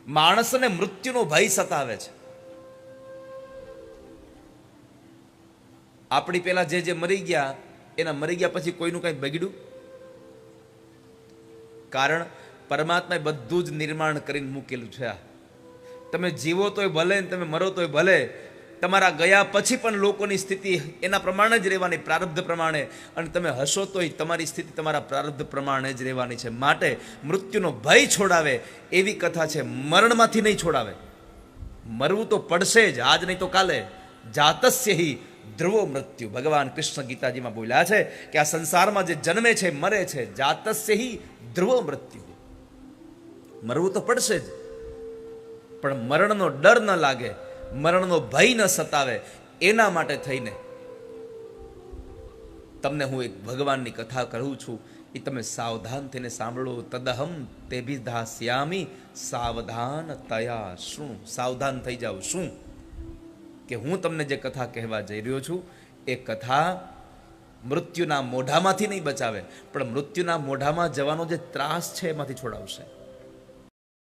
માણસને મૃત્યુનો ભય સતાવે છે. આપણી પેલા જે મરી ગયા એના મરી ગયા પછી કોઈનું કઈ બગડ્યું? કારણ પરમાત્માએ બધું જ નિર્માણ કરીને મૂકેલું છે. તમે જીવો તોય ભલે ને તમે મરો તોય ભલે, તમારા ગયા પછી પણ લોકોની સ્થિતિ એના પ્રમાણે જ રહેવાની, પ્રારબ્ધ પ્રમાણે. અને તમે હશો તોય તમારી સ્થિતિ તમારા પ્રારબ્ધ પ્રમાણે જ રહેવાની છે. માટે મૃત્યુનો ભય છોડાવે એવી કથા છે, મરણમાંથી નહીં છોડાવે. મરવું તો પડશે જ, આજ નહીં તો કાલે. જાતસ્ય હિ ધ્રુવો મૃત્યુ. ભગવાન કૃષ્ણ ગીતાજીમાં બોલ્યા છે કે આ સંસારમાં જે જન્મે છે મરે છે. જાતસ્ય હિ ધ્રુવો મૃત્યુ. મરવું તો પડશે જ, પણ મરણનો ડર ન લાગે, મરણનો ભય ન સતાવે, એના માટે થઈને તમને હું એક ભગવાનની કથા કહું છું. એ તમે સાવધાન થઈને સાંભળો. તદહમ તેભિધાસ્યામી સાવધાન તયા શૃણુ. સાવધાન થઈ જાઓ. શું? કે હું તમને જે કથા કહેવા જઈ રહ્યો છું એ કથા મૃત્યુના મોઢામાંથી નહીં બચાવે, પણ મૃત્યુના મોઢામાં જવાનો જે ત્રાસ છે એમાંથી છોડાવશે.